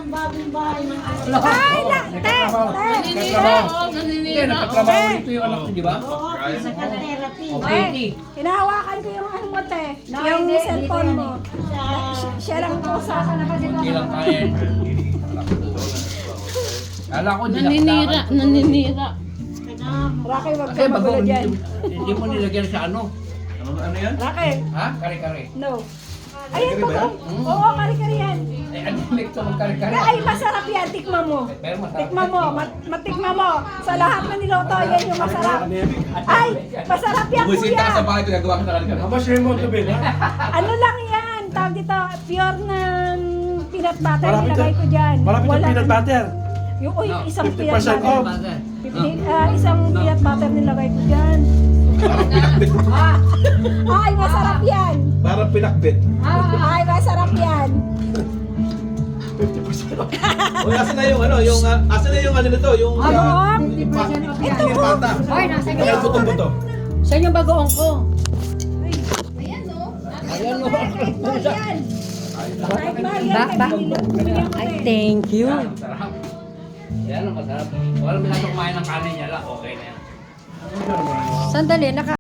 ng bagong bahay ng Ay, Nagtatrabaho dito yung anak ko, di ba? Oo, sa therapy. Okay. hinahawakan ko yung ano mo, te. Yung cellphone mo. Siya lang po sa Kunti lang kaya. Kala ko Naninira, naninira. Rocky, wag Kasi ka bago magulo dyan. hindi mo nilagyan sa ano. Ano yan? Rocky, Ha? Kare-kare. no. Ayan po. Oo, kari-kari yan. Eh, ano yung ito ng kare-kare? Ay, masarap yan. Tikma mo. Pero masarap. Tikma mo. Matikma mo. Sa lahat na niloto, yan yung masarap. Ay, masarap yan, Bumisita ka sa kuya. bahay, pinagawa ka na kare-kare. How much remote to bill, ha? Ano lang yan? Tawag dito, pure na peanut butter. Marami Nilagay to- ko dyan. Marami itong Wala peanut na- butter. Yung isang 50% peanut butter. off. Isang peanut butter nilagay ko dyan. Parang pinakbit. Ay, masarap yan. Parang pinakbit. Ay, masarap yan. 50% off. O, asan na yung ano, asan na yung ano nito, yung... Ano? Ito yung pata. Hoy, nasa Kaya butong-buto. Siya yung bagoong ko. Ayan o. Yan. Kahit mahal yan, bibigyan ko Ay, eh. thank you. Yan, masarap. Yan ang masarap. Wala minasok kumain ng kanin niya lang. Okay na yan. Sandali,